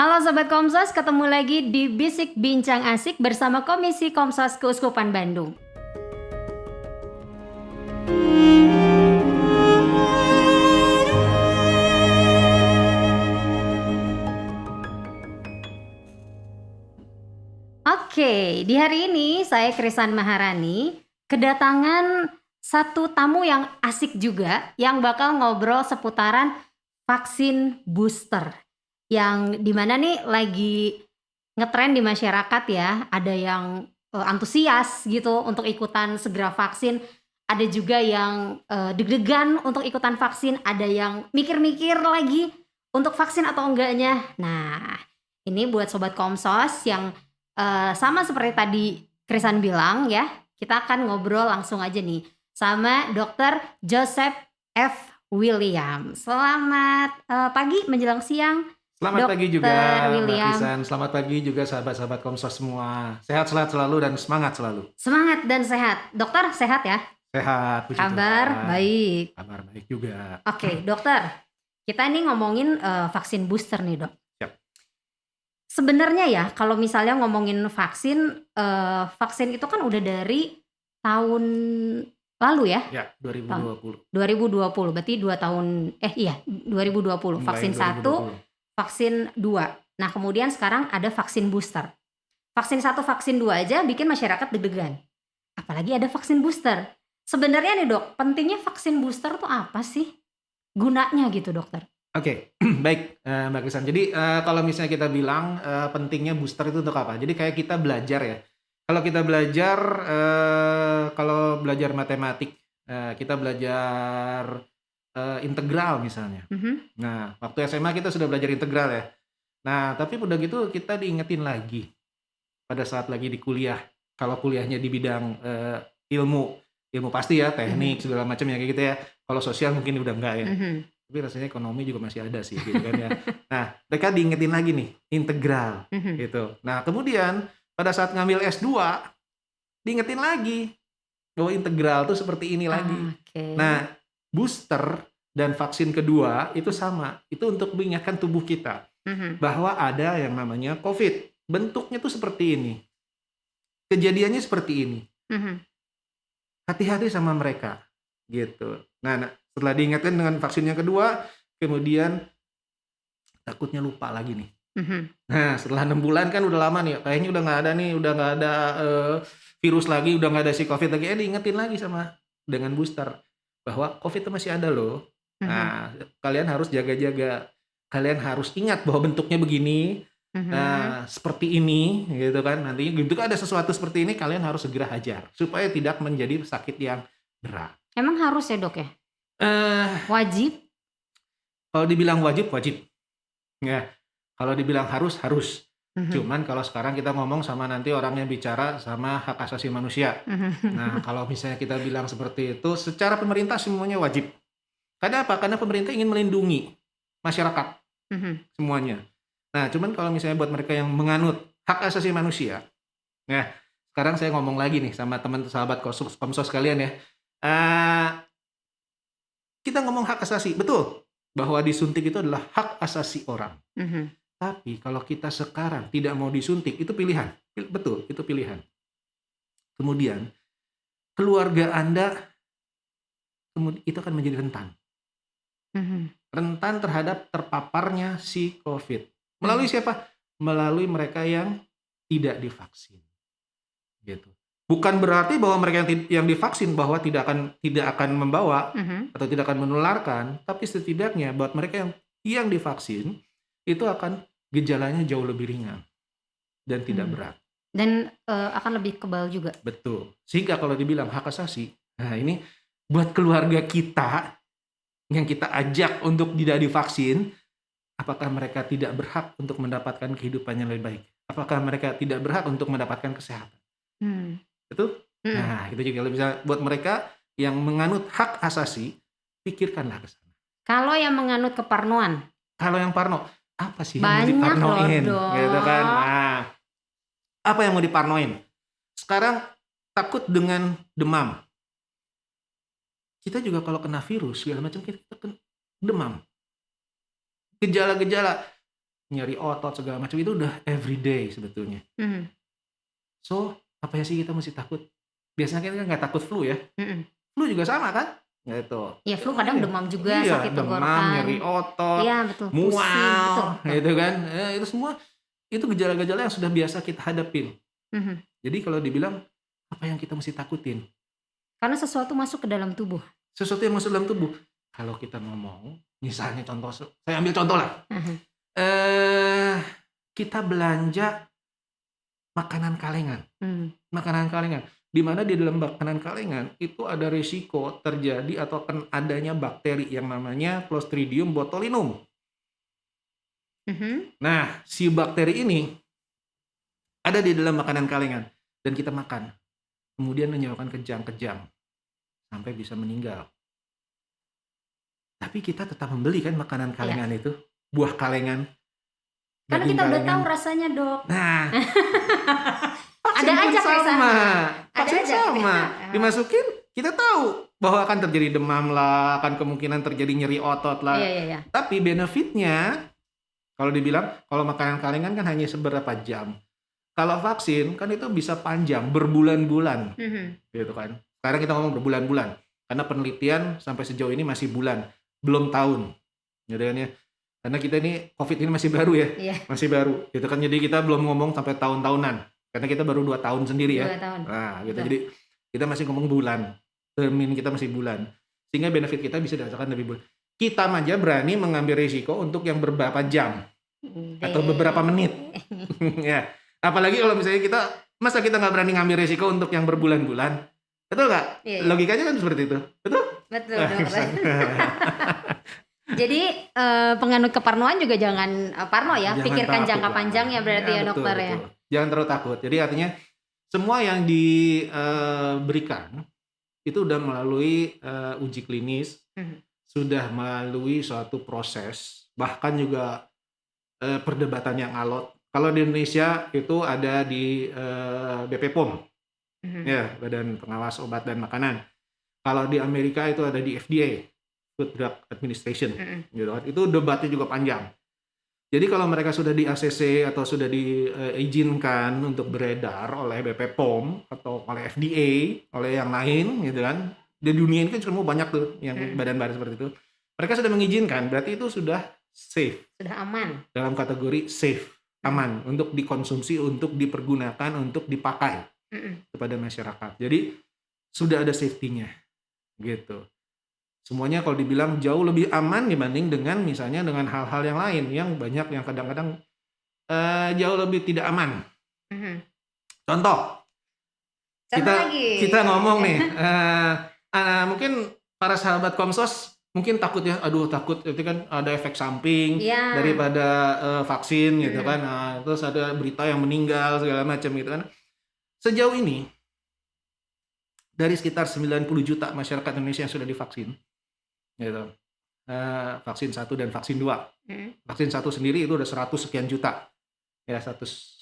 Halo Sobat Komsos, ketemu lagi di Bisik Bincang Asik bersama Komisi Komsos Keuskupan Bandung. Oke, di hari ini saya Krisan Maharani kedatangan satu tamu yang asik juga yang bakal ngobrol seputaran vaksin booster. Yang dimana nih lagi ngetren di masyarakat ya, ada yang antusias gitu untuk ikutan segera vaksin, ada juga yang deg-degan untuk ikutan vaksin, ada yang mikir-mikir lagi untuk vaksin atau enggaknya. Nah, ini buat Sobat Komsos yang sama seperti tadi Krisan bilang ya, kita akan ngobrol langsung aja nih sama Dr. Joseph F. William. Selamat pagi menjelang siang. Selamat pagi juga Dr. Mbak William. Krisan, selamat pagi juga sahabat-sahabat Komsos semua. Sehat-sehat selalu dan semangat selalu. Semangat dan sehat. Dokter sehat ya? Sehat, puji Kabar Tuhan. baik. Kabar baik juga. Oke, dokter. Kita ini ngomongin vaksin booster nih, Dok. Siap. Sebenarnya ya, kalau misalnya ngomongin vaksin, vaksin itu kan udah dari tahun lalu ya? Ya, 2020. 2020, berarti 2 tahun, 2020. Mulai Vaksin 1, 2020. vaksin 2. Nah, kemudian sekarang ada vaksin booster. Vaksin 1, vaksin 2 aja bikin masyarakat deg-degan. Apalagi ada vaksin booster. Sebenarnya nih dok, pentingnya vaksin booster tuh apa sih? Gunanya gitu dokter. Oke, baik Mbak Krisan. Jadi kalau misalnya kita bilang pentingnya booster itu untuk apa? Jadi kayak kita belajar ya. Kalau kita belajar, kalau belajar matematik, kita belajar integral misalnya. Nah, waktu SMA kita sudah belajar integral ya. Nah, tapi udah gitu kita diingetin lagi pada saat lagi di kuliah. Kalau kuliahnya di bidang ilmu pasti ya, teknik segala macam ya kayak gitu ya. Kalau sosial mungkin udah enggak ya. Tapi rasanya ekonomi juga masih ada sih gitu kan ya. Nah, mereka diingetin lagi nih, integral gitu. Nah, kemudian pada saat ngambil S2 diingetin lagi bahwa integral tuh seperti ini lagi. Okay. Nah, booster dan vaksin kedua itu sama. Itu untuk mengingatkan tubuh kita bahwa ada yang namanya COVID. Bentuknya tuh seperti ini. Kejadiannya seperti ini. Hati-hati sama mereka. Gitu. Nah, setelah diingatkan dengan vaksin yang kedua, kemudian takutnya lupa lagi nih. Nah, setelah 6 bulan kan udah lama nih. Kayaknya udah nggak ada nih, udah nggak ada virus lagi, udah nggak ada si COVID lagi. Diingetin lagi sama dengan booster. Bahwa COVID itu masih ada loh. Nah, kalian harus jaga-jaga. Kalian harus ingat bahwa bentuknya begini. Nah, seperti ini gitu kan. Nantinya gitu ada sesuatu seperti ini, kalian harus segera hajar supaya tidak menjadi sakit yang berat. Emang harus ya dok ya? Wajib? Kalau dibilang wajib, wajib. Ya. Kalau dibilang harus, harus. Cuman kalau sekarang kita ngomong sama nanti orangnya bicara sama hak asasi manusia. Nah, kalau misalnya kita bilang seperti itu, secara pemerintah semuanya wajib. Karena apa? Karena pemerintah ingin melindungi masyarakat semuanya. Nah, cuman kalau misalnya buat mereka yang menganut hak asasi manusia, ya sekarang saya ngomong lagi nih sama teman sahabat Komsos kalian ya. Kita ngomong hak asasi, betul bahwa disuntik itu adalah hak asasi orang. Tapi kalau kita sekarang tidak mau disuntik, itu pilihan. Betul, itu pilihan. Kemudian, keluarga Anda itu akan menjadi rentan. Rentan terhadap terpaparnya si COVID. Melalui siapa? Melalui mereka yang tidak divaksin. Gitu. Bukan berarti bahwa mereka yang divaksin bahwa tidak akan membawa atau tidak akan menularkan, tapi setidaknya buat mereka yang divaksin itu akan gejalanya jauh lebih ringan dan tidak berat. Dan akan lebih kebal juga. Betul. Sehingga kalau dibilang hak asasi, nah ini buat keluarga kita yang kita ajak untuk tidak divaksin, apakah mereka tidak berhak untuk mendapatkan kehidupan yang lebih baik? Apakah mereka tidak berhak untuk mendapatkan kesehatan? Betul? Nah, itu juga bisa buat mereka yang menganut hak asasi, pikirkanlah ke sana. Kalau yang menganut keparnoan? Kalau yang parno, apa sih banyak yang mau diparnoin? Loh, gitu kan? Nah, apa yang mau diparnoin? Sekarang takut dengan demam. Kita juga kalau kena virus segala macam kita kena demam. Gejala-gejala nyeri otot segala macam itu udah everyday sebetulnya. Mhm. So, apa ya sih kita mesti takut? Biasanya kita kan nggak takut flu ya. Mhm. Flu juga sama kan? Gitu. Ya flu kadang Iya. demam juga, Iya, sakit demam, tenggorokan. nyeri otot, Iya betul, pusing, betul, mual, betul. gitu kan. Itu semua itu gejala-gejala yang sudah biasa kita hadapin. Mhm. Jadi kalau dibilang apa yang kita mesti takutin? Karena sesuatu masuk ke dalam tubuh. Sesuatu yang masuk dalam tubuh. Kalau kita ngomong, misalnya contoh, saya ambil contoh lah. Mhm. Kita belanja makanan kalengan. Mhm. Makanan kalengan. Di mana di dalam makanan kalengan itu ada risiko terjadi atau adanya bakteri yang namanya Clostridium botulinum. Mhm. Nah, si bakteri ini ada di dalam makanan kalengan dan kita makan. Kemudian menyebabkan kejang-kejang sampai bisa meninggal. Tapi kita tetap membeli kan makanan kalengan itu, buah kalengan, Karena daging kita udah kalengan. tahu rasanya, Dok. Nah, Ada vaksin pun aja sama. keresahan. Ada Vaksin aja. sama. Dimasukin, kita tahu bahwa akan terjadi demam lah, akan kemungkinan terjadi nyeri otot lah. Iya. Tapi benefitnya, kalau dibilang, kalau makanan kalengan kan hanya seberapa jam. Kalau vaksin kan itu bisa panjang, berbulan-bulan, Mhm. gitu kan. Sekarang kita ngomong berbulan-bulan, karena penelitian sampai sejauh ini masih bulan, belum tahun, gitu kan ya. Karena kita ini COVID ini masih baru ya, Iya. masih baru, gitu kan. Jadi kita belum ngomong sampai tahun-tahunan, karena kita baru 2 tahun sendiri ya. 2 tahun. Nah, gitu. Betul. Jadi kita masih ngomong bulan, termin kita masih bulan, sehingga benefit kita bisa dirasakan lebih bulan. Kita aja berani mengambil risiko untuk yang beberapa jam atau beberapa menit. Ya, apalagi kalau misalnya masa kita nggak berani ngambil risiko untuk yang berbulan-bulan, betul nggak? Iya. Logikanya kan seperti itu, betul? Betul, Dok. Jadi penganut keparnoan juga jangan parno ya, Jangan pikirkan takut jangka lah. panjang ya berarti ya, betul, dokter ya. betul. Jangan terlalu takut. Jadi artinya semua yang diberikan itu udah melalui uji klinis, Mhm. sudah melalui suatu proses, bahkan juga perdebatan yang alot. Kalau di Indonesia itu ada di BP POM, Mhm. ya, Badan Pengawas Obat dan Makanan. Kalau di Amerika itu ada di FDA, Food Drug Administration, Mhm. gitu kan. Itu debatnya juga panjang. Jadi kalau mereka sudah di ACC atau sudah diizinkan untuk beredar oleh BP POM atau oleh FDA, oleh yang lain, gitu kan. Di dunia ini kan semua banyak tuh yang badan-badan seperti itu. Mereka sudah mengizinkan, berarti itu sudah safe, Sudah aman. dalam kategori safe, aman untuk dikonsumsi, untuk dipergunakan, untuk dipakai Mhm. kepada masyarakat. Jadi sudah ada safety-nya, gitu. Semuanya kalau dibilang jauh lebih aman dibanding dengan misalnya dengan hal-hal yang lain yang banyak yang kadang-kadang jauh lebih tidak aman. Mhm. Contoh, Contoh lagi. kita ngomong nih, mungkin para sahabat Komsos mungkin takut ya, aduh takut itu kan ada efek samping Iya. daripada vaksin gitu kan. Nah, terus ada berita yang meninggal segala macam gitu kan. Sejauh ini dari sekitar 90 juta masyarakat Indonesia yang sudah divaksin, gitu. Vaksin 1 dan vaksin 2. Mhm. Vaksin 1 sendiri itu udah 100 sekian juta. Ya, 100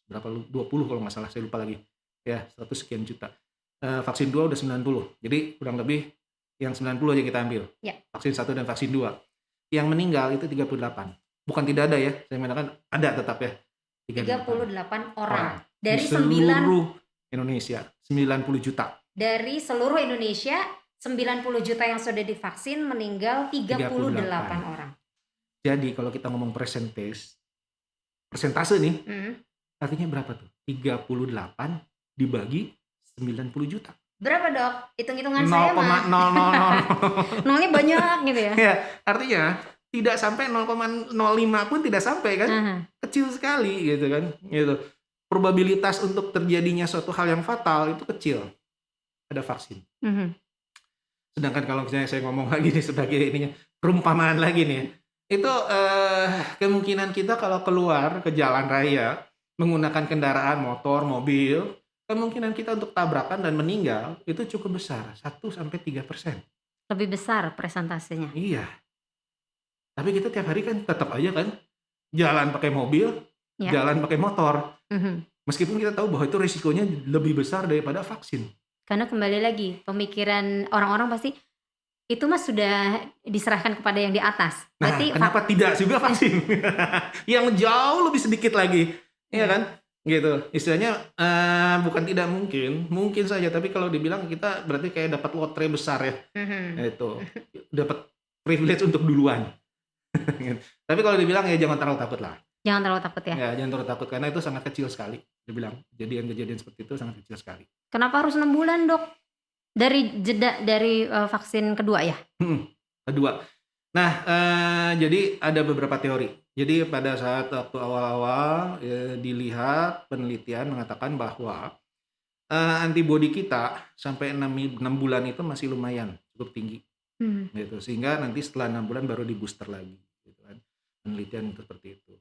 berapa 20 kalau nggak salah, saya lupa lagi. Ya, 100 sekian juta. Vaksin 2 udah 90. Jadi kurang lebih yang 90 aja kita ambil. Ya. Vaksin 1 dan vaksin 2. Yang meninggal itu 38. Bukan tidak ada ya, saya mengatakan ada tetap ya. 38 orang. Di Dari 9 seluruh Indonesia, 90 juta. dari seluruh Indonesia 90 juta yang sudah divaksin, meninggal 38 orang. Jadi kalau kita ngomong persentase nih, Mhm. artinya berapa tuh? 38 dibagi 90 juta. Berapa, Dok? Hitung-hitungan saya mah 0,000. nolnya banyak gitu ya. Ya, artinya tidak sampai 0,05 pun tidak sampai kan? Aha. Kecil sekali gitu kan. Gitu. Probabilitas untuk terjadinya suatu hal yang fatal itu kecil. Ada vaksin. Mhm. Sedangkan kalau misalnya saya ngomong lagi nih sebagai ininya perumpamaan lagi nih, itu kemungkinan kita kalau keluar ke jalan raya menggunakan kendaraan motor, mobil, kemungkinan kita untuk tabrakan dan meninggal itu cukup besar, 1-3%. Lebih besar presentasenya. Iya. Tapi kita tiap hari kan tetap aja kan jalan pakai mobil, Ya. jalan pakai motor. Mhm. Meskipun kita tahu bahwa itu risikonya lebih besar daripada vaksin. Karena kembali lagi pemikiran orang-orang pasti itu mah sudah diserahkan kepada yang di atas. Nah, Berarti kenapa tidak juga vaksin? Yang jauh lebih sedikit lagi, iya Iya. kan? Gitu. Istilahnya bukan tidak mungkin, mungkin saja. Tapi kalau dibilang kita berarti kayak dapat lotre besar ya. Mhm. Itu dapat privilege untuk duluan. Tapi kalau dibilang ya jangan terlalu takut lah. Jangan terlalu takut ya. Ya, jangan terlalu takut karena itu sangat kecil sekali. Dibilang kejadian-kejadian seperti itu sangat kecil sekali. Kenapa harus 6 bulan, Dok? Dari jeda dari vaksin kedua ya? Kedua. Nah, jadi ada beberapa teori. Jadi pada saat waktu awal-awal dilihat penelitian mengatakan bahwa antibodi kita sampai 6 bulan itu masih lumayan cukup tinggi Hmm. gitu. Sehingga nanti setelah 6 bulan baru di booster lagi gitu kan. Penelitian itu seperti itu.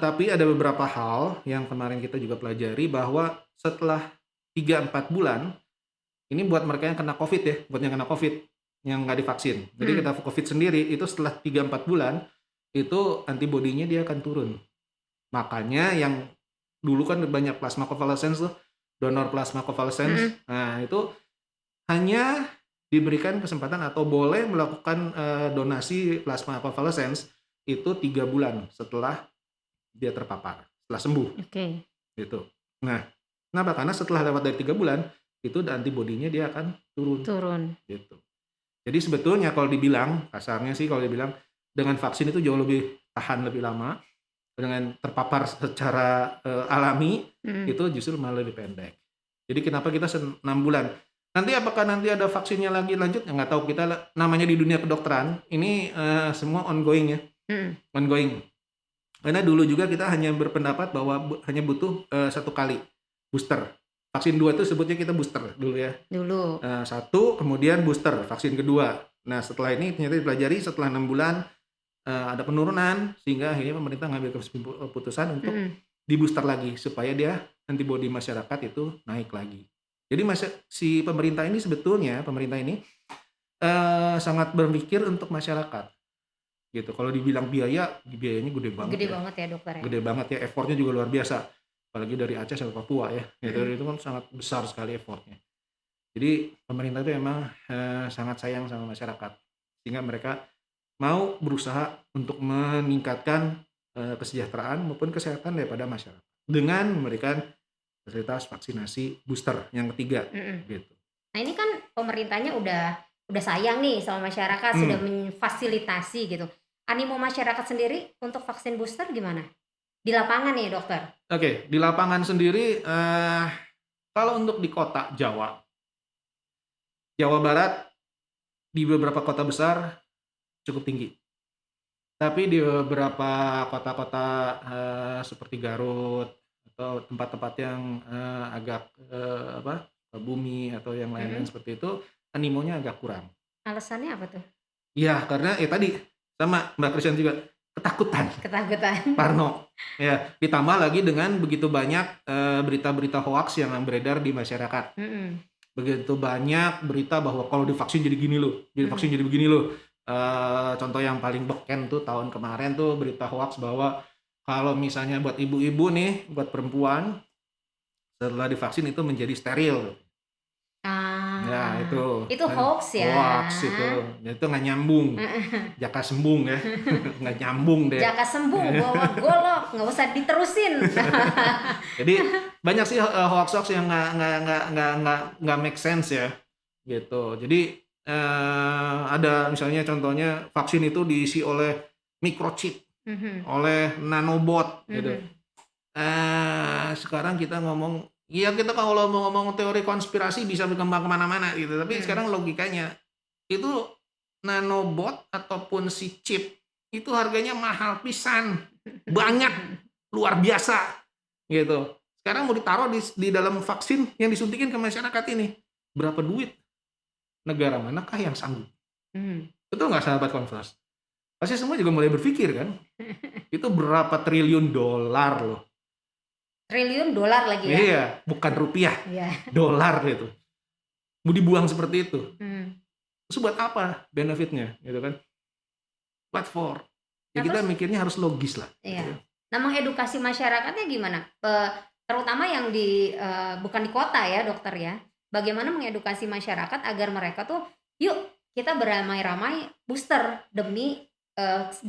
Tapi ada beberapa hal yang kemarin kita juga pelajari bahwa setelah 3-4 bulan, ini buat mereka yang kena COVID ya, buat yang kena COVID, yang nggak divaksin. Jadi kita COVID sendiri itu setelah 3-4 bulan, itu antibodinya dia akan turun. Makanya yang dulu kan banyak plasma convalescence tuh, donor plasma convalescence. Nah itu hanya diberikan kesempatan atau boleh melakukan donasi plasma convalescence itu 3 bulan setelah dia terpapar, setelah sembuh. Oke. Gitu. Nah, kenapa? Karena setelah lewat dari 3 bulan, itu antibodinya dia akan turun. Turun. Gitu. Jadi sebetulnya kalau dibilang, kasarnya sih kalau dibilang, dengan vaksin itu jauh lebih tahan lebih lama, dengan terpapar secara alami, itu justru malah lebih pendek. Jadi kenapa kita 6 bulan? Nanti apakah nanti ada vaksinnya lagi lanjut? Ya nggak tahu, kita namanya di dunia kedokteran, ini semua ongoing ya. Ongoing. Karena dulu juga kita hanya berpendapat bahwa hanya butuh 1 kali booster. Vaksin 2 itu sebutnya kita booster dulu ya. Dulu. 1 kemudian booster vaksin kedua. Nah setelah ini ternyata dipelajari setelah 6 bulan ada penurunan sehingga akhirnya pemerintah ngambil keputusan untuk di booster lagi supaya dia antibodi masyarakat itu naik lagi. Jadi si pemerintah ini sebetulnya sangat berpikir untuk masyarakat. Gitu. Kalau dibilang biayanya gede banget. Gede banget ya, Dokter ya. Gede banget ya, effortnya juga luar biasa. Apalagi dari Aceh sampai Papua ya. Gitu. Itu kan sangat besar sekali effortnya. Jadi pemerintah itu memang sangat sayang sama masyarakat. Sehingga mereka mau berusaha untuk meningkatkan kesejahteraan maupun kesehatan daripada masyarakat. Dengan memberikan fasilitas vaksinasi booster yang ketiga. Gitu. Nah ini kan pemerintahnya udah sayang nih sama masyarakat, sudah memfasilitasi gitu. Animo masyarakat sendiri untuk vaksin booster gimana? Di lapangan nih, Dokter. Oke, di lapangan sendiri kalau untuk di kota Jawa Barat, di beberapa kota besar cukup tinggi. Tapi di beberapa kota-kota seperti Garut atau tempat-tempat yang agak bumi atau yang lain-lain seperti itu, animonya agak kurang. Alasannya apa tuh? Ya karena tadi sama Mbak Christian juga ketakutan. Parno. Ya, ditambah lagi dengan begitu banyak berita-berita hoax yang beredar di masyarakat. Begitu banyak berita bahwa kalau divaksin jadi gini loh, divaksin jadi begini loh. Contoh yang paling beken tuh tahun kemarin tuh berita hoax bahwa kalau misalnya buat ibu-ibu nih, buat perempuan setelah divaksin itu menjadi steril. Ya itu hoax ya. Hoax itu nggak nyambung. Jaka sembung ya, nggak nyambung deh. Jaka sembung bawa golok, nggak usah diterusin. Jadi banyak sih hoax yang nggak make sense ya, gitu. Jadi ada misalnya contohnya vaksin itu diisi oleh microchip, oleh nanobot, gitu. Sekarang kita ngomong. Iya kita kalau mau ngomong teori konspirasi bisa berkembang kemana-mana gitu. Tapi sekarang logikanya itu nanobot ataupun si chip itu harganya mahal pisan, banyak, luar biasa gitu. Sekarang mau ditaruh di dalam vaksin yang disuntikin ke masyarakat ini berapa duit? Negara manakah yang sanggup? Betul nggak sahabat Konvers? Pasti semua juga mulai berpikir kan? Itu berapa triliun dolar loh. Triliun dolar lagi ya? Iya, bukan rupiah, dolar itu. Mau dibuang seperti itu. Terus buat apa benefitnya, gitu kan? What for? Ya kita mikirnya harus logis lah. Iya. Gitu. Nah mengedukasi masyarakatnya gimana? Terutama yang bukan di kota ya, Dokter ya. Bagaimana mengedukasi masyarakat agar mereka tuh yuk kita beramai-ramai booster demi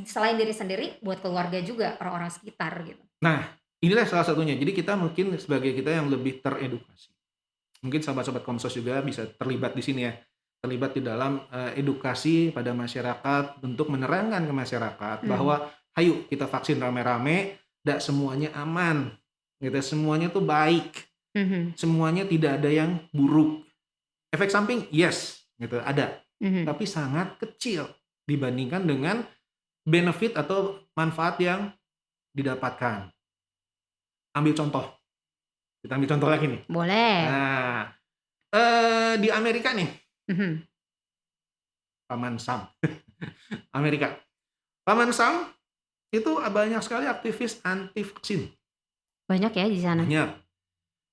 selain diri sendiri buat keluarga juga orang-orang sekitar gitu. Nah, inilah salah satunya. Jadi kita mungkin sebagai kita yang lebih teredukasi. Mungkin sahabat-sahabat Komsos juga bisa terlibat di sini ya. Terlibat di dalam edukasi pada masyarakat untuk menerangkan ke masyarakat bahwa ayo kita vaksin rame-rame, tidak semuanya aman. Gitu, semuanya tuh baik. Semuanya tidak ada yang buruk. Efek samping yes, gitu ada. Tapi sangat kecil dibandingkan dengan benefit atau manfaat yang didapatkan. Ambil contoh. Kita ambil contoh lagi nih. Boleh. Nah, di Amerika nih, Paman Sam. Amerika. Paman Sam itu banyak sekali aktivis anti vaksin. Banyak ya di sana. Banyak.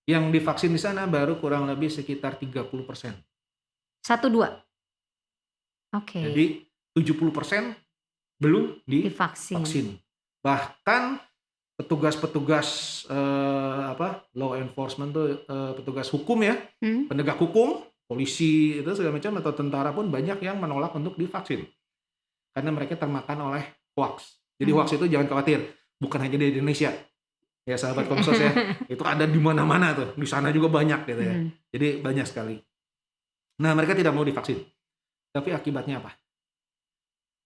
Yang divaksin di sana baru kurang lebih sekitar 30%. 1-2. Oke. Jadi 70% belum Divaksin. divaksin. Bahkan petugas-petugas law enforcement tuh petugas hukum ya, penegak hukum, polisi itu segala macam atau tentara pun banyak yang menolak untuk divaksin karena mereka termakan oleh hoax. Jadi hoax itu jangan khawatir, bukan hanya di Indonesia ya sahabat Komsos ya, itu ada di mana-mana tuh, di sana juga banyak gitu ya. Jadi banyak sekali. Nah mereka tidak mau divaksin, tapi akibatnya apa?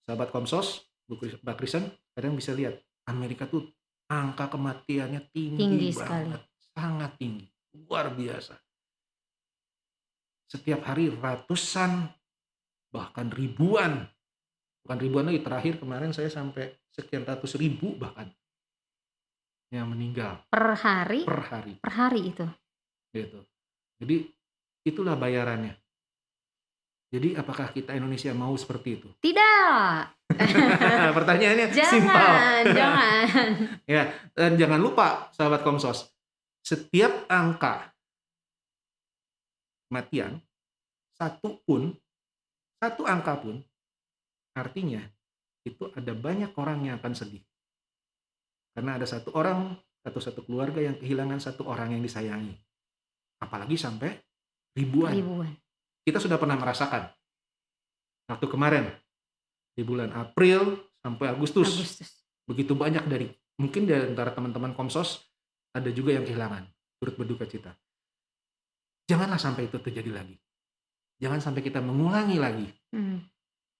Sahabat Komsos, Mbak Kristen kadang bisa lihat Amerika tuh angka kematiannya tinggi sekali. banget, sangat tinggi, luar biasa. Setiap hari ratusan, bahkan ribuan, bukan ribuan lagi, terakhir kemarin saya sampai sekian ratus ribu bahkan yang meninggal Per hari? per hari. Per hari itu. Gitu. Jadi itulah bayarannya. Jadi apakah kita Indonesia mau seperti itu? Tidak. Pertanyaannya simpel. Jangan. Ya, dan jangan lupa sahabat Komsos, setiap angka kematian satu angka pun artinya itu ada banyak orang yang akan sedih. Karena ada satu orang atau satu keluarga yang kehilangan satu orang yang disayangi. Apalagi sampai ribuan. Kita sudah pernah merasakan waktu kemarin di bulan April sampai Agustus. Begitu banyak mungkin dari antara teman-teman Komsos ada juga yang kehilangan, turut berduka cita. Janganlah sampai itu terjadi lagi. Jangan sampai kita mengulangi lagi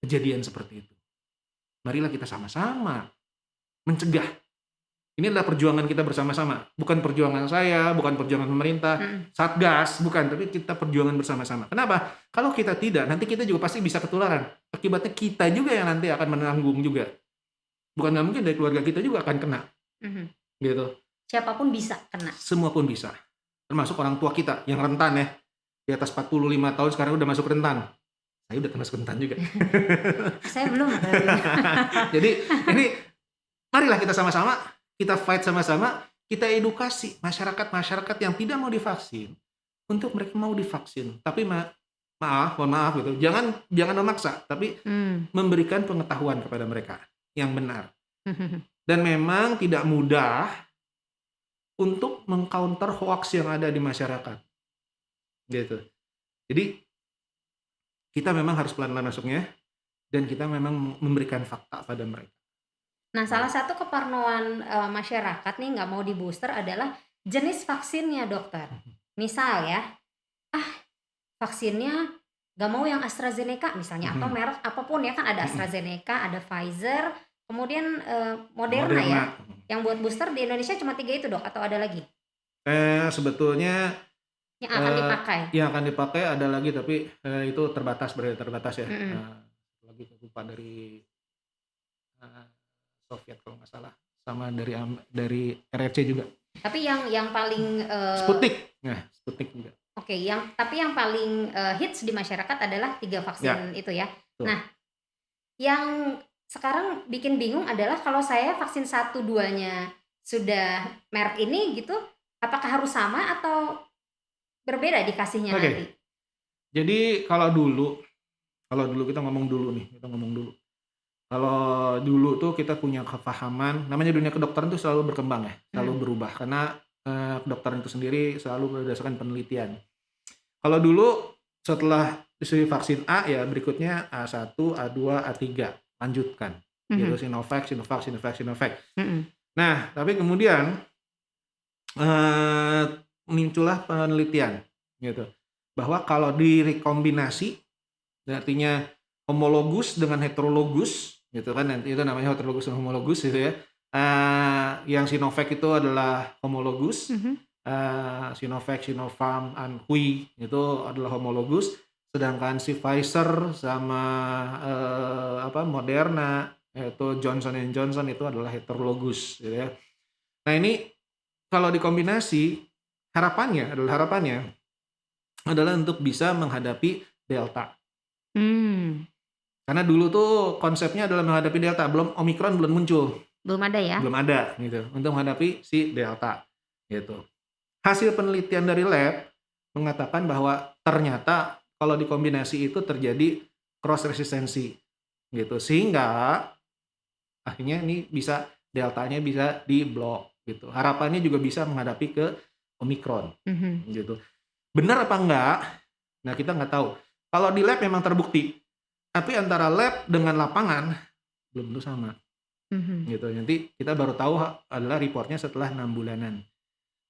kejadian seperti itu. Marilah kita sama-sama mencegah. Ini adalah perjuangan kita bersama-sama. Bukan perjuangan saya, bukan perjuangan pemerintah, Satgas, bukan. Tapi kita perjuangan bersama-sama. Kenapa? Kalau kita tidak, nanti kita juga pasti bisa ketularan. Akibatnya kita juga yang nanti akan menanggung juga. Bukan nggak mungkin dari keluarga kita juga akan kena. Gitu. Siapapun bisa kena. Semua pun bisa. Termasuk orang tua kita yang rentan ya. Di atas 45 tahun sekarang udah masuk rentan. Saya udah termasuk rentan juga. Saya belum. Jadi ini marilah kita sama-sama, kita fight sama-sama, kita edukasi masyarakat yang tidak mau divaksin untuk mereka mau divaksin. Tapi mohon maaf gitu. Jangan memaksa, tapi memberikan pengetahuan kepada mereka yang benar. Dan memang tidak mudah untuk mengcounter hoax yang ada di masyarakat. Gitu. Jadi kita memang harus pelan-pelan masuknya dan kita memang memberikan fakta pada mereka. Nah, salah satu keparnoan masyarakat nih nggak mau di booster adalah jenis vaksinnya, dokter. Misal ya, vaksinnya nggak mau yang AstraZeneca misalnya, atau merek apapun ya, kan ada AstraZeneca, ada Pfizer, kemudian Moderna ya. Yang buat booster di Indonesia cuma 3 itu, dok, atau ada lagi? Sebetulnya yang akan dipakai. Yang akan dipakai ada lagi, tapi itu terbatas ya. Lagi lupa dari Soviet kalau nggak salah, sama dari RRC juga. Tapi yang paling Sputnik, Sputnik juga. Oke, tapi yang paling hits di masyarakat adalah 3 vaksin itu ya. Tuh. Nah, yang sekarang bikin bingung adalah kalau saya vaksin 1-2-nya sudah merek ini gitu, apakah harus sama atau berbeda dikasihnya nanti? Jadi kalau dulu kita ngomong dulu. Kalau dulu tuh kita punya kepahaman, namanya dunia kedokteran tuh selalu berkembang ya, selalu berubah karena kedokteran itu sendiri selalu berdasarkan penelitian. Kalau dulu setelah si vaksin A ya berikutnya A1, A2, A3 lanjutkan gitu, Mhm. Sinovac. Mhm. Nah, tapi kemudian eh, muncullah penelitian gitu bahwa kalau direkombinasi, artinya homologus dengan heterologus gitu kan, nanti itu namanya heterologus dan homologus gitu ya. Yang Sinovac itu adalah homologus, Mhm. Sinovac, Sinopharm, Anhui itu adalah homologus, sedangkan si Pfizer sama Moderna yaitu Johnson Johnson itu adalah heterologus gitu ya. Nah ini kalau dikombinasi harapannya adalah untuk bisa menghadapi Delta. Mmm. Karena dulu tuh konsepnya adalah menghadapi Delta, Omikron belum muncul, Belum ada ya? belum ada gitu, untuk menghadapi si Delta gitu. Hasil penelitian dari lab mengatakan bahwa ternyata kalau dikombinasi itu terjadi cross resistensi gitu. Sehingga akhirnya ini bisa deltanya bisa diblok gitu. Harapannya juga bisa menghadapi ke Omikron Mhm. gitu. Benar apa enggak? Nah, kita nggak tahu. Kalau di lab memang terbukti, tapi antara lab dengan lapangan belum tentu sama Mhm. gitu. Nanti kita baru tahu adalah reportnya setelah 6 bulanan.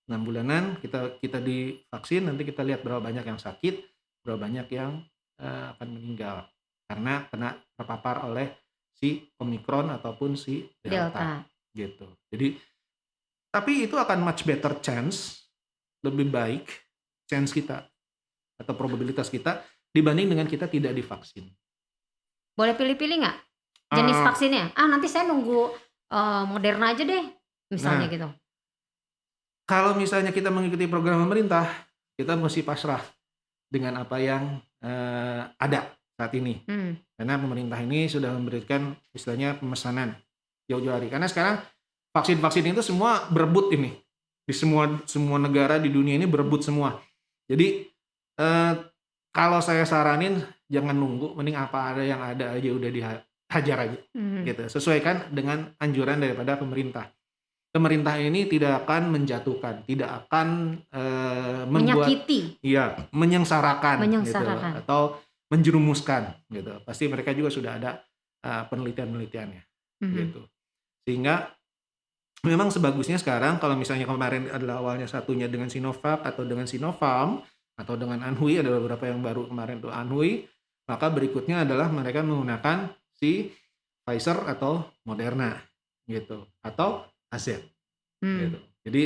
6 bulanan kita divaksin, nanti kita lihat berapa banyak yang sakit, berapa banyak yang akan meninggal karena kena terpapar oleh si Omikron ataupun si Delta Delta. gitu. Jadi tapi itu akan much better chance, lebih baik chance kita atau probabilitas kita dibanding dengan kita tidak divaksin. Boleh pilih-pilih nggak jenis Eh, vaksinnya? Ah, nanti saya nunggu, Moderna aja deh, misalnya nah, gitu. kalau misalnya kita mengikuti program pemerintah, kita mesti pasrah dengan apa yang ada saat ini. Mmm. Karena pemerintah ini sudah memberikan istilahnya pemesanan jauh-jauh hari. Karena sekarang vaksin-vaksin itu semua berebut ini. Di semua semua negara di dunia ini berebut semua. Jadi eh, kalau saya saranin jangan nunggu, mending apa ada yang ada aja udah dihajar aja Mhm. gitu. Sesuaikan dengan anjuran daripada pemerintah. Pemerintah ini tidak akan menjatuhkan, tidak akan membuat Menyakiti, menyengsarakan gitu menyengsarakan. atau menjerumuskan gitu. Pasti mereka juga sudah ada penelitian-penelitiannya Mhm. gitu. Sehingga memang sebagusnya sekarang kalau misalnya kemarin adalah awalnya satunya dengan Sinovac atau dengan Sinopharm atau dengan Anhui, ada beberapa yang baru kemarin tuh Anhui, maka berikutnya adalah mereka menggunakan si Pfizer atau Moderna gitu atau AZ Mmm. gitu. Jadi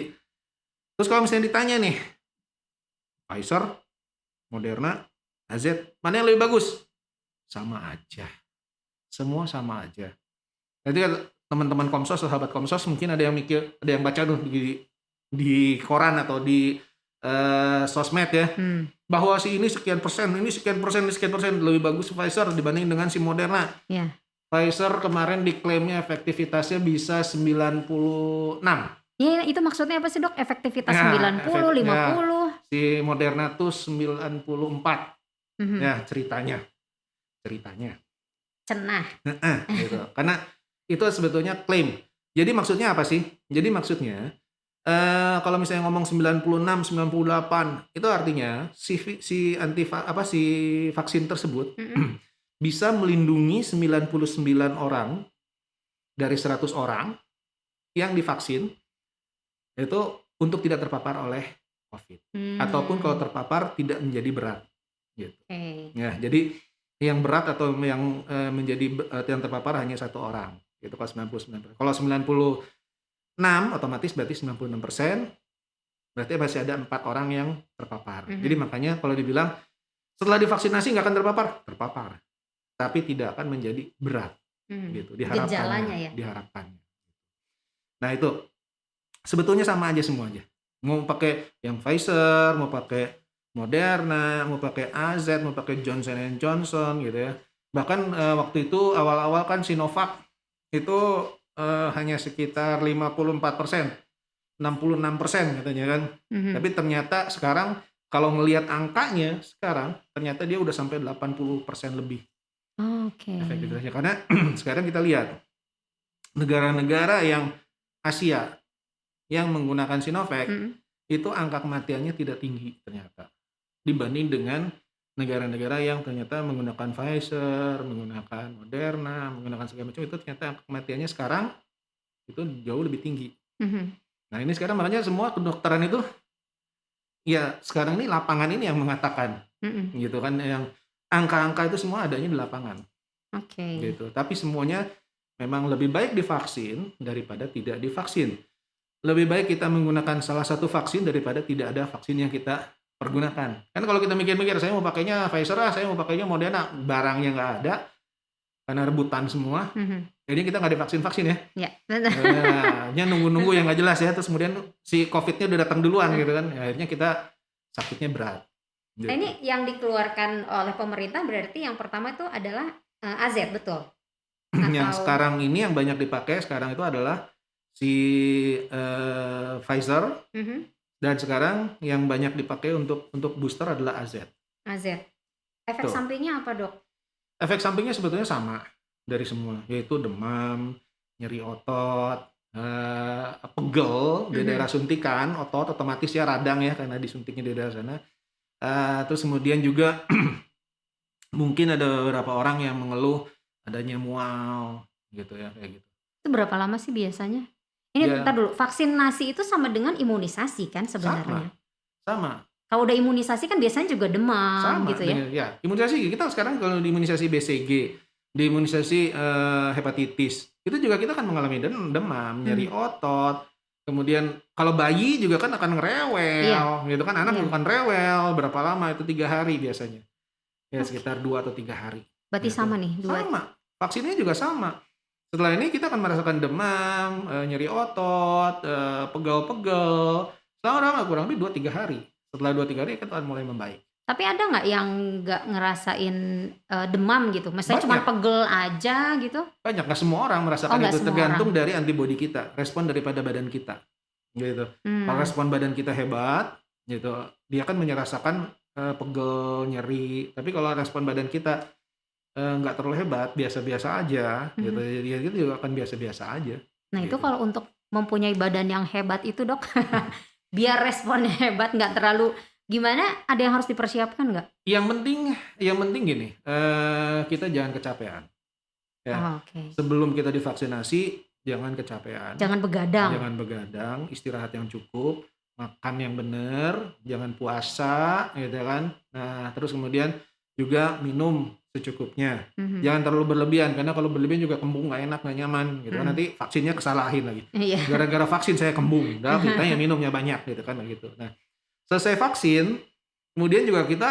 terus kalau misalnya ditanya nih Pfizer, Moderna, AZ, mana yang lebih bagus? Sama aja. Semua sama aja. Nanti kan teman-teman Komsos, sahabat Komsos mungkin ada yang mikir, ada yang baca tuh di koran atau di sosmed ya, Mmm. bahwa si ini sekian persen, ini sekian persen, ini sekian persen lebih bagus Pfizer dibanding dengan si Moderna. Iya. Pfizer kemarin diklaimnya efektivitasnya bisa 96. Iya, itu maksudnya apa sih, Dok? Efektivitas Ya, 90, 50? si Moderna tuh 94. Mhm. Ya, ceritanya. Cenah. Heeh, gitu. Karena itu sebetulnya klaim. Jadi maksudnya apa sih? Jadi maksudnya kalau misalnya ngomong 96, 98 itu artinya si si vaksin tersebut Mhm. bisa melindungi 99 orang dari 100 orang yang divaksin itu untuk tidak terpapar oleh COVID. Ataupun kalau Mmm. terpapar tidak menjadi berat gitu. Oke. Ya, jadi yang berat atau yang yang terpapar hanya satu orang gitu kalau 99. Kalau 96 otomatis berarti 96%, berarti masih ada 4 orang yang terpapar. Jadi Mhm. makanya kalau dibilang setelah divaksinasi nggak akan terpapar, terpapar, tapi tidak akan menjadi berat Mhm. gitu Gejalanya ya? diharapkannya. Nah itu sebetulnya sama aja semuanya. Mau pakai yang Pfizer, mau pakai Moderna, mau pakai AZ, mau pakai Johnson Johnson gitu ya. Bahkan waktu itu awal-awal kan Sinovac itu hanya sekitar 54%, 66% katanya kan. Mhm. Tapi ternyata sekarang kalau ngelihat angkanya sekarang ternyata dia udah sampai 80% lebih Oke. efektivitasnya. Karena sekarang kita lihat negara-negara yang Asia yang menggunakan Sinovac Mhm. itu angka kematiannya tidak tinggi ternyata dibanding dengan negara-negara yang ternyata menggunakan Pfizer, menggunakan Moderna, menggunakan segala macam itu ternyata angka kematiannya sekarang itu jauh lebih tinggi. Mhm. Nah ini sekarang makanya semua kedokteran itu ya sekarang ini lapangan ini yang mengatakan Mhm. gitu kan, yang angka-angka itu semua adanya di lapangan Oke. gitu. Tapi semuanya memang lebih baik divaksin daripada tidak divaksin. Lebih baik kita menggunakan salah satu vaksin daripada tidak ada vaksin yang kita pergunakan. Kan kalau kita mikir-mikir, saya mau pakainya Pfizer ah, saya mau pakainya Moderna, barangnya nggak ada, karena rebutan semua, Mhm. jadi kita nggak divaksin-vaksin ya. Ya, betul. Nya nunggu-nunggu yang nggak jelas ya, terus kemudian si COVID-nya udah datang duluan gitu kan, akhirnya kita sakitnya berat, Nah, gitu. ini yang dikeluarkan oleh pemerintah berarti yang pertama itu adalah, AZ, betul? Yang Atau sekarang ini yang banyak dipakai sekarang itu adalah si, Pfizer, mhm, dan sekarang yang banyak dipakai untuk booster adalah AZ. AZ. Efek Tuh. sampingnya apa, Dok? Efek sampingnya sebetulnya sama dari semua, yaitu demam, nyeri otot, pegel di Mhm. daerah suntikan, otot otomatis ya radang ya karena disuntiknya di daerah sana. Terus kemudian juga mungkin ada beberapa orang yang mengeluh adanya mual gitu ya, kayak gitu. Itu berapa lama sih biasanya? Ini entar Ya dulu, vaksinasi itu sama dengan imunisasi kan sama, sebenarnya? sama, Kalau udah imunisasi kan biasanya juga demam sama gitu ya? dengan ya imunisasi kita sekarang kalau di imunisasi BCG, di imunisasi, hepatitis, itu juga kita kan mengalami demam, nyeri Mhm. otot, kemudian kalau bayi juga kan akan Iya, ngerewel gitu kan, anak iya. juga kan rewel, berapa lama itu 3 hari biasanya, ya Oke. sekitar 2 atau 3 hari, Berarti gitu. sama nih, 2. Sama, vaksinnya juga sama. Setelah ini kita akan merasakan demam, nyeri otot, pegel-pegel, selama kurang lebih 2, 3 hari. Setelah 2, 3 hari kita akan mulai membaik. Tapi ada nggak yang nggak ngerasain, demam gitu? Misalnya cuman Banyak. pegel aja gitu? Banyak, nggak semua orang Oh, merasakan nggak itu, semua orang? tergantung dari antibodi kita, respon daripada badan kita, gitu. Kalau Mmm, respon badan kita hebat, gitu, dia kan menyerasakan, pegel, nyeri. Tapi kalau respon badan kita, nggak terlalu hebat, biasa-biasa aja, gitu, mhm. dia itu juga akan biasa-biasa aja, Nah itu gitu. kalau untuk mempunyai badan yang hebat itu, Dok, biar responnya hebat nggak terlalu gimana, ada yang harus dipersiapkan nggak? Yang penting gini, kita jangan kecapean, ya. Oh, oke. Sebelum kita divaksinasi, jangan kecapean. Jangan begadang. Jangan begadang, istirahat yang cukup, makan yang benar, jangan puasa gitu kan. Nah, terus kemudian juga minum secukupnya. Mhm, Jangan terlalu berlebihan karena kalau berlebihan juga kembung nggak enak, nggak nyaman gitu kan. mhm. Nanti vaksinnya kesalahin lagi. Iya. Gara-gara vaksin saya kembung, padahal kitanya minumnya banyak gitu kan gitu. Nah, selesai vaksin, kemudian juga kita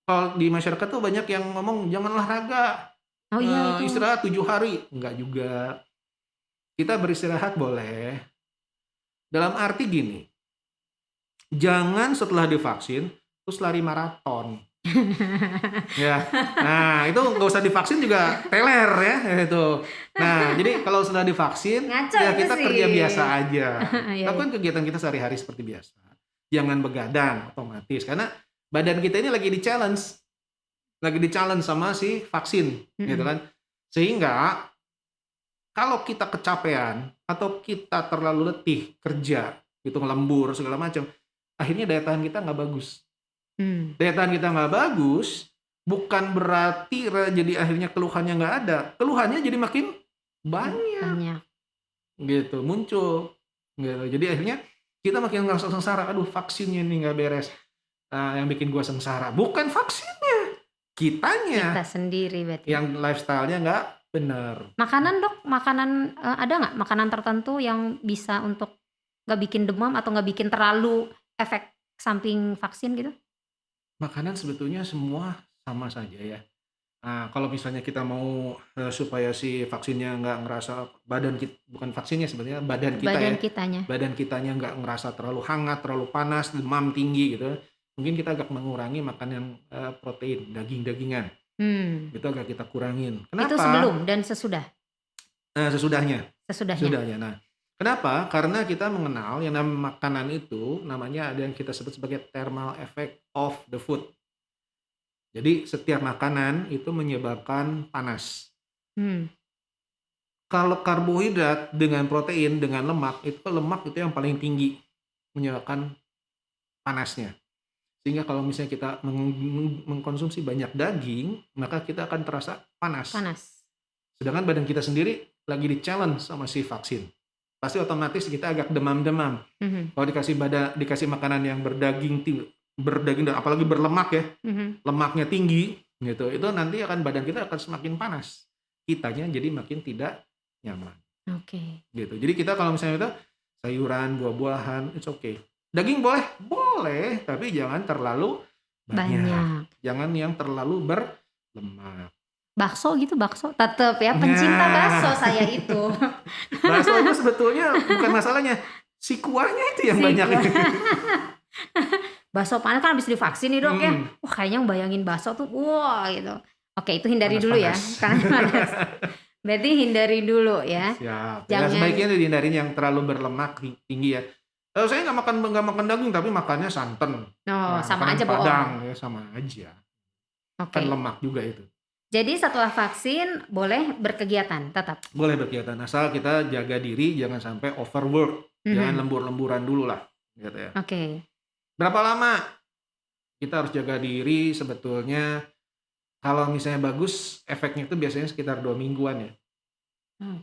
kalau di masyarakat tuh banyak yang ngomong jangan olahraga, Oh iya itu. istirahat 7 hari. Enggak juga. Kita beristirahat boleh, dalam arti gini, jangan setelah divaksin, terus lari maraton, ya. Nah, itu nggak usah divaksin juga teler ya, itu. Nah, jadi kalau sudah divaksin, Ngaco ya itu kita sih. kerja biasa aja. Iya, iya. Lakukan kegiatan kita sehari-hari seperti biasa. Jangan begadang otomatis, karena badan kita ini lagi di-challenge sama si vaksin, gitu Mhm, kan. Sehingga kalau kita kecapean atau kita terlalu letih kerja, gitu ngelembur segala macam, akhirnya daya tahan kita nggak bagus. mmm, Daya tahan kita nggak bagus, bukan berarti jadi akhirnya keluhannya nggak ada, keluhannya jadi makin banyak, banyak. gitu, muncul, gitu. Jadi akhirnya kita makin ngerasa sengsara, "Aduh vaksinnya nih nggak beres." Yang bikin gua sengsara bukan vaksinnya, Kita kitanya sendiri berarti. yang lifestyle-nya nggak bener. Makanan, Dok, makanan, ada nggak makanan tertentu yang bisa untuk nggak bikin demam atau nggak bikin terlalu efek samping vaksin gitu? Makanan sebetulnya semua sama saja ya. Nah, kalau misalnya kita mau, supaya si vaksinnya nggak ngerasa bukan vaksinnya sebenarnya badan kita Badan ya, kitanya? badan kitanya nggak ngerasa terlalu hangat, terlalu panas, demam tinggi gitu, mungkin kita agak mengurangi makan yang, protein, daging-dagingan, Mmm, itu agak kita kurangin. itu Kenapa? sebelum dan sesudah? Sesudahnya Sesudahnya? sesudahnya. Nah, kenapa? Karena kita mengenal yang namanya makanan itu, namanya ada yang kita sebut sebagai thermal effect of the food. Jadi setiap makanan itu menyebabkan panas. Mmm, Kalau karbohidrat dengan protein, dengan lemak itu yang paling tinggi menyebabkan panasnya. Sehingga kalau misalnya kita mengkonsumsi banyak daging, maka kita akan terasa panas. Panas. Sedangkan badan kita sendiri lagi di-challenge sama si vaksin. Pasti otomatis kita agak demam-demam. Mhm. Kalau dikasih makanan yang berdaging dan apalagi berlemak ya, Mhm. lemaknya tinggi gitu, itu nanti badan kita akan semakin panas. Kitanya jadi makin tidak nyaman Oke. gitu. Jadi kita kalau misalnya itu sayuran, buah-buahan, it's okay. Daging boleh, tapi jangan terlalu banyak. Banyak. Jangan yang terlalu berlemak. Bakso gitu, bakso tetep ya, pencinta Nah. bakso saya itu. Bakso itu sebetulnya bukan masalahnya, si kuahnya itu yang Si banyak. kuah. Bakso panas kan habis divaksin nih, Dok, ya. Hmm. Wah, kayaknya bayangin bakso tuh wah gitu. Oke, itu hindari dulu ya. Panas-panas. Karena panas. Berarti hindari dulu ya. Siap. Ya, Jangan sebaiknya dihindarin yang terlalu berlemak tinggi ya. Saya nggak makan daging tapi makannya santan. Oh, sama makanan aja bohong. Padang ya sama aja. Oke. Kan lemak juga itu. Jadi setelah vaksin boleh berkegiatan tetap. Boleh berkegiatan asal kita jaga diri, jangan sampai overwork, jangan lembur-lemburan dulu lah, gitu ya. Oke. Berapa lama kita harus jaga diri sebetulnya? Kalau misalnya bagus, efeknya itu biasanya sekitar 2 mingguan ya.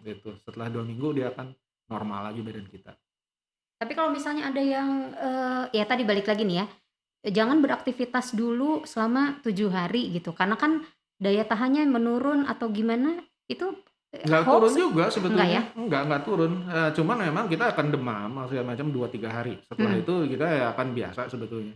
Gitu. Setelah 2 minggu dia akan normal lagi badan kita. Tapi kalau misalnya ada yang ya tadi balik lagi nih ya, jangan beraktivitas dulu selama 7 hari gitu, karena kan daya tahannya menurun atau gimana itu Nggak hoax? turun juga sebetulnya. Enggak ya? Nggak turun. Cuman memang kita akan demam segala macam 2-3 hari. Setelah itu kita ya akan biasa sebetulnya.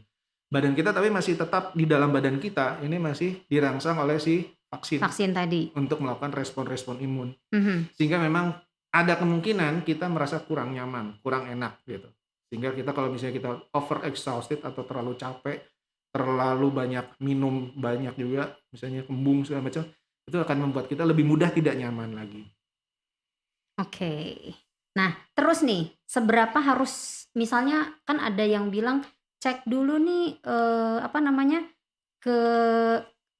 Badan kita tapi masih tetap di dalam badan kita ini masih dirangsang oleh si vaksin tadi. untuk melakukan respon-respon imun. Mhm. Sehingga memang ada kemungkinan kita merasa kurang nyaman, kurang enak gitu. Sehingga kita kalau misalnya kita over exhausted atau terlalu capek, terlalu banyak minum banyak juga, misalnya kembung segala macam, itu akan membuat kita lebih mudah tidak nyaman lagi. Oke. Nah, terus nih, seberapa harus misalnya kan ada yang bilang cek dulu nih ke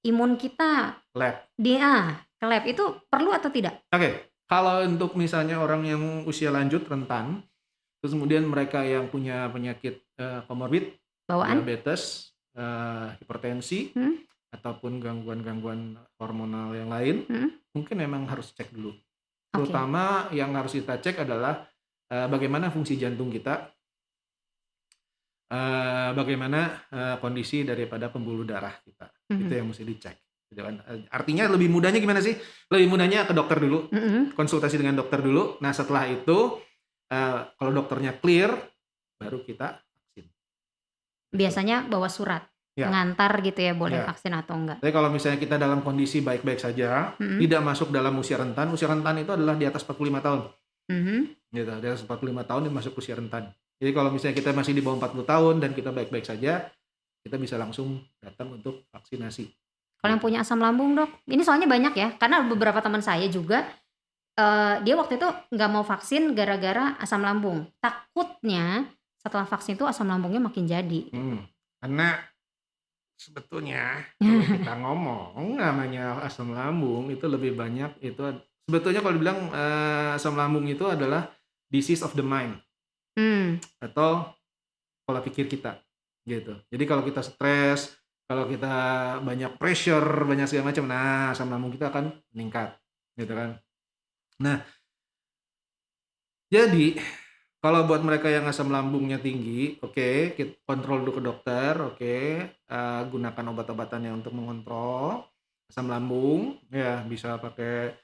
imun kita Lab. ke lab itu perlu atau tidak? Oke, kalau untuk misalnya orang yang usia lanjut rentan, terus kemudian mereka yang punya penyakit komorbid, Bawaan? diabetes, hipertensi, ataupun gangguan-gangguan hormonal yang lain, mungkin memang harus cek dulu. Terutama yang harus kita cek adalah bagaimana fungsi jantung kita, bagaimana kondisi daripada pembuluh darah kita. Itu yang mesti dicek. Artinya lebih mudahnya gimana sih? Lebih mudahnya ke dokter dulu, konsultasi dengan dokter dulu. Nah setelah itu kalau dokternya clear, baru kita vaksin. Biasanya bawa surat pengantar gitu ya, boleh vaksin atau enggak. Tapi kalau misalnya kita dalam kondisi baik-baik saja, tidak masuk dalam usia rentan itu adalah di atas 45 tahun. Gitu, di atas 45 tahun dia masuk usia rentan. Jadi kalau misalnya kita masih di bawah 40 tahun dan kita baik-baik saja, kita bisa langsung datang untuk vaksinasi. Kalau yang punya asam lambung, Dok, ini soalnya banyak ya, karena beberapa teman saya juga dia waktu itu nggak mau vaksin gara-gara asam lambung. Takutnya setelah vaksin itu asam lambungnya makin jadi. Karena sebetulnya kalau kita ngomong namanya asam lambung itu lebih banyak itu sebetulnya kalau dibilang asam lambung itu adalah disease of the mind atau pola pikir kita gitu. Jadi kalau kita stres, kalau kita banyak pressure, banyak segala macam, nah asam lambung kita akan meningkat gitu kan. Nah, jadi kalau buat mereka yang asam lambungnya tinggi, oke, kita kontrol dulu ke dokter, oke, gunakan obat-obatan yang untuk mengontrol asam lambung, ya bisa pakai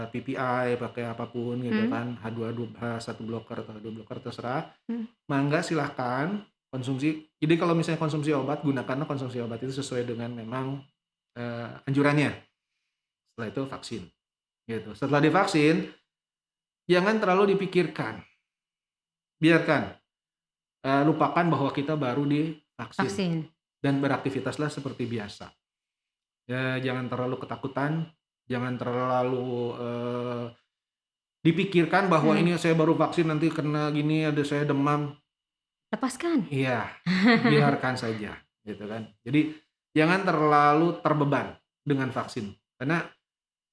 PPI, pakai apapun gitu kan, H1 blocker atau H2 blocker terserah. Mangga silahkan konsumsi. Jadi kalau misalnya konsumsi obat, gunakanlah konsumsi obat itu sesuai dengan memang anjurannya. Setelah itu vaksin, gitu. Setelah divaksin, jangan terlalu dipikirkan. Biarkan, lupakan bahwa kita baru divaksin dan beraktivitaslah seperti biasa. Ya, jangan terlalu ketakutan, jangan terlalu dipikirkan bahwa ini saya baru vaksin nanti kena gini, ada saya demam. Lepaskan. Iya, biarkan saja, gitu kan. Jadi jangan terlalu terbeban dengan vaksin, karena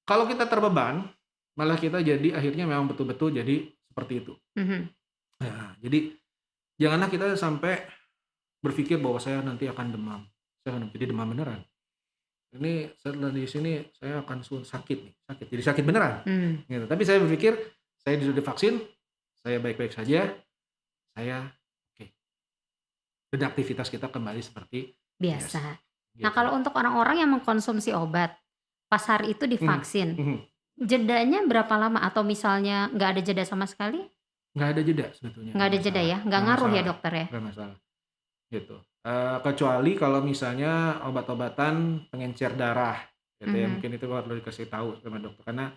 kalau kita terbeban, malah kita jadi akhirnya memang betul-betul jadi seperti itu. Nah, jadi janganlah kita sampai berpikir bahwa saya nanti akan demam, saya akan jadi demam beneran. Ini setelah di sini saya akan sakit nih, jadi sakit beneran, Hmm, gitu. Tapi saya berpikir, saya sudah divaksin, saya baik-baik saja, saya oke, dan aktivitas kita kembali seperti biasa, biasa. Nah, gitu. kalau untuk orang-orang yang mengkonsumsi obat, pas hari itu Mhm, divaksin, mhm. jedanya berapa lama? Atau misalnya nggak ada jeda sama sekali? Nggak ada jeda sebetulnya, Nggak nggak ada jeda masalah ya? Nggak nggak ngaruh ya masalah dokter ya? nggak masalah, gitu. Kecuali kalau misalnya obat-obatan pengencer darah, gitu ya, Mhm, mungkin itu perlu dikasih tahu sama dokter karena,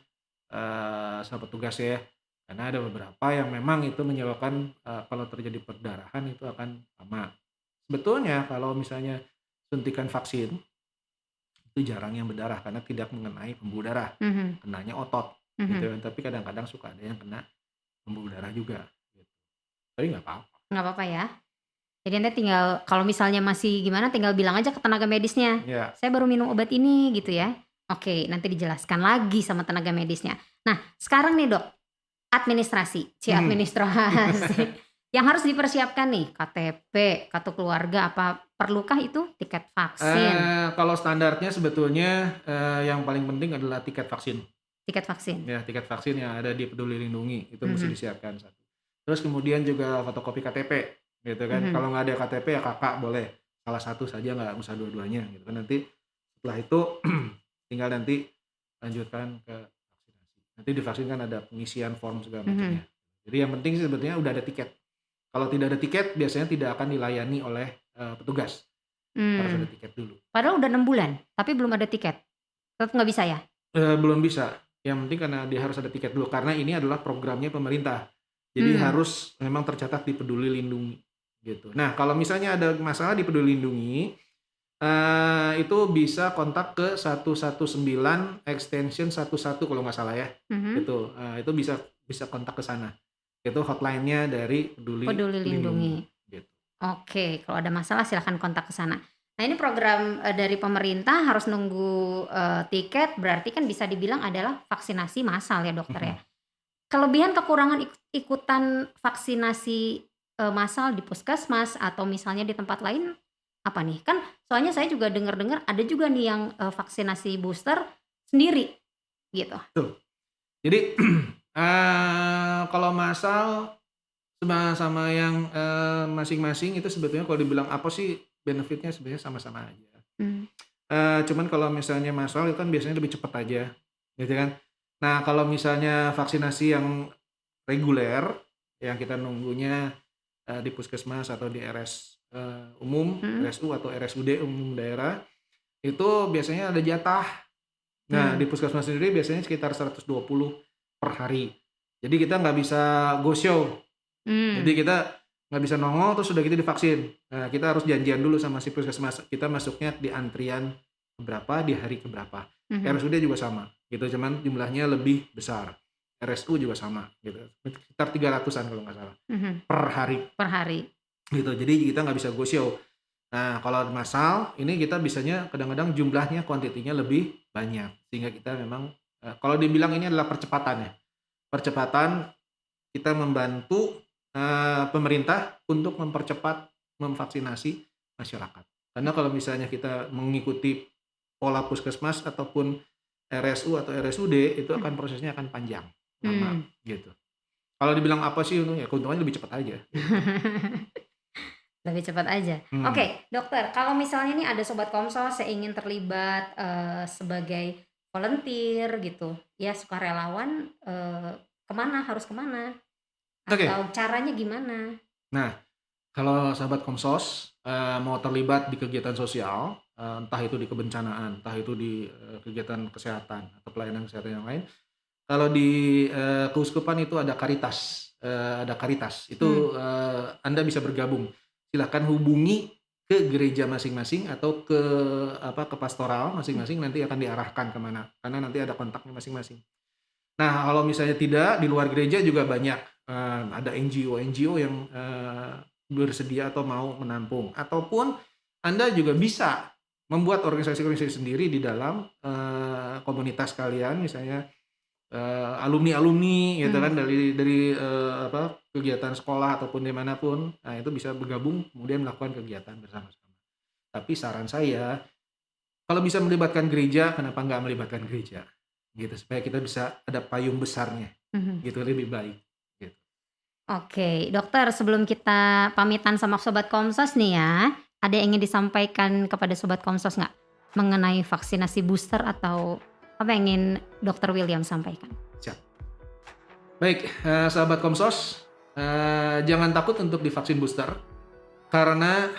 sama petugas ya, karena ada beberapa yang memang itu menyebabkan, kalau terjadi perdarahan itu akan lama. Sebetulnya kalau misalnya suntikan vaksin, itu jarang yang berdarah karena tidak mengenai pembuluh darah, mhm, kenanya otot, gitu mhm. kan, tapi kadang-kadang suka ada yang kena pembuluh darah juga, gitu. Tapi nggak apa-apa. Nggak apa-apa ya? Jadi Anda tinggal kalau misalnya masih gimana tinggal bilang aja ke tenaga medisnya, Ya. "Saya baru minum obat ini," gitu ya. Oke, nanti dijelaskan lagi sama tenaga medisnya. Nah, sekarang nih Dok, Mhm. administrasi yang harus dipersiapkan nih, KTP, kartu keluarga, apa perlukah itu tiket vaksin? Kalau standarnya sebetulnya, yang paling penting adalah tiket vaksin. Tiket vaksin? Ya, tiket vaksin yang ada di Peduli Lindungi, itu mesti Mhm, disiapkan satu. Terus kemudian juga fotokopi KTP, gitu kan. mhm. Kalau nggak ada KTP ya Kakak boleh, salah satu saja nggak usah dua-duanya, gitu kan. Nanti setelah itu tinggal nanti lanjutkan ke vaksinasi. Nanti divaksin kan ada pengisian form segala Mhm. macamnya. Jadi yang penting sih sebetulnya udah ada tiket. Kalau tidak ada tiket biasanya tidak akan dilayani oleh, petugas, harus ada Mmm, tiket dulu. padahal udah 6 bulan, tapi belum ada tiket? Tetep nggak bisa ya? Belum bisa, yang penting karena dia harus ada tiket dulu, karena ini adalah programnya pemerintah. Jadi Mmm, harus memang tercatat di Peduli Lindungi, gitu. Nah, kalau misalnya ada masalah di Peduli Lindungi, itu bisa kontak ke 119 extension 11 kalau nggak salah ya, mhm. itu bisa bisa kontak ke sana. Itu hotline-nya dari Peduli Peduli Lindungi, Lindungi. gitu. Oke, kalau ada masalah silahkan kontak ke sana. Nah ini program, dari pemerintah harus nunggu, tiket berarti kan bisa dibilang adalah vaksinasi massal ya dokter ya. Mhm. Kelebihan kekurangan ikutan vaksinasi, massal di puskesmas atau misalnya di tempat lain apa nih? Kan soalnya saya juga dengar-dengar ada juga nih yang, vaksinasi booster sendiri gitu. Betul. Jadi, kalau massal sama yang, masing-masing itu sebetulnya kalau dibilang apa sih benefit-nya sebenarnya sama-sama aja. Mmm, Cuman kalau misalnya massal itu kan biasanya lebih cepat aja, gitu kan. Nah, kalau misalnya vaksinasi yang reguler, yang kita nunggunya, di puskesmas atau di RS, umum, mhm, RSU atau RSUD umum daerah, itu biasanya ada jatah. Nah, di mmm, puskesmas sendiri biasanya sekitar 120 per hari. Jadi kita nggak bisa go show. Jadi mmm, kita nggak bisa nongol terus udah gitu divaksin. Nah, kita harus janjian dulu sama si puskesmas, kita masuknya di antrian keberapa, di hari keberapa. mhm, RSUD juga sama, gitu, cuman jumlahnya lebih besar. RSU juga sama, gitu, sekitar 300-an kalau nggak salah, mhm, per hari, per hari. gitu. Jadi kita nggak bisa go show. Nah, kalau massal, ini kita bisanya kadang-kadang jumlahnya, kuantitinya lebih banyak, sehingga kita memang, kalau dibilang ini adalah percepatan ya, percepatan kita membantu, pemerintah untuk mempercepat memvaksinasi masyarakat. Karena kalau misalnya kita mengikuti pola puskesmas ataupun RSU atau RSUD, itu Mmm, akan prosesnya akan panjang, lama, mmm. gitu. Kalau dibilang apa sih untungnya, keuntungannya lebih cepat aja, gitu. Lebih cepat aja. Mhm. Oke, dokter, kalau misalnya nih ada sobat Komsos saya ingin terlibat, sebagai volunteer gitu, ya sukarelawan, harus kemana? Oke. Atau caranya gimana? Nah, kalau sahabat Komsos, mau terlibat di kegiatan sosial, entah itu di kebencanaan, entah itu di, kegiatan kesehatan atau pelayanan kesehatan yang lain, kalau di, keuskupan itu ada Karitas, Mmm, itu, Anda bisa bergabung. Silahkan hubungi ke gereja masing-masing atau ke apa, ke pastoral mmm, masing-masing, nanti akan diarahkan ke mana, karena nanti ada kontaknya masing-masing. Nah, kalau misalnya tidak, di luar gereja juga banyak, ada NGO-NGO yang, bersedia atau mau menampung, ataupun Anda juga bisa membuat organisasi-organisasi sendiri di dalam, komunitas kalian, misalnya alumni-alumni gitu kan dari kegiatan sekolah ataupun dimanapun, nah itu bisa bergabung kemudian melakukan kegiatan bersama-sama. Tapi saran saya kalau bisa melibatkan gereja, kenapa nggak melibatkan gereja gitu supaya kita bisa ada payung besarnya gitu lebih baik gitu. Oke, dokter, sebelum kita pamitan sama sobat Komsos nih ya, ada yang ingin disampaikan kepada sobat Komsos nggak mengenai vaksinasi booster atau apa yang ingin dokter William sampaikan? Siap. Baik, sahabat Komsos, jangan takut untuk divaksin booster karena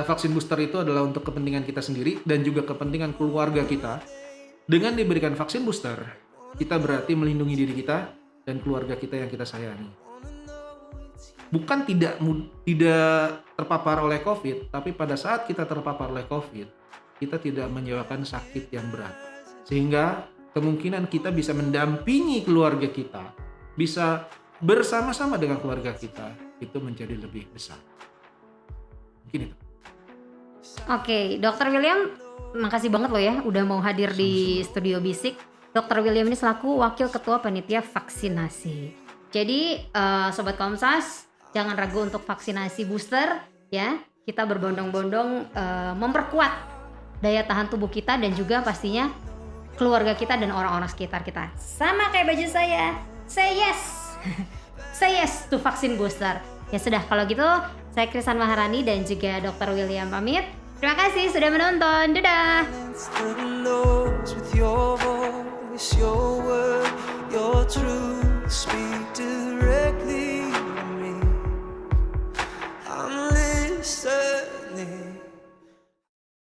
vaksin booster itu adalah untuk kepentingan kita sendiri dan juga kepentingan keluarga kita. Dengan diberikan vaksin booster, kita berarti melindungi diri kita dan keluarga kita yang kita sayangi. Bukan tidak terpapar oleh COVID, tapi pada saat kita terpapar oleh COVID, kita tidak menyebabkan sakit yang berat. Sehingga kemungkinan kita bisa mendampingi keluarga kita, bisa bersama-sama dengan keluarga kita, itu menjadi lebih besar. Mungkin itu. Oke, dokter William, makasih banget loh ya udah mau hadir di Studio Bisik. Dokter William ini selaku Wakil Ketua Panitia Vaksinasi. Jadi Sobat Komsas, jangan ragu untuk vaksinasi booster ya. Kita berbondong-bondong memperkuat daya tahan tubuh kita dan juga pastinya keluarga kita dan orang-orang sekitar kita. Sama kayak baju saya, say yes. Say yes to vaksin booster. Ya sudah, kalau gitu saya Krisan Maharani dan juga Dr. William pamit. Terima kasih sudah menonton. Dadah.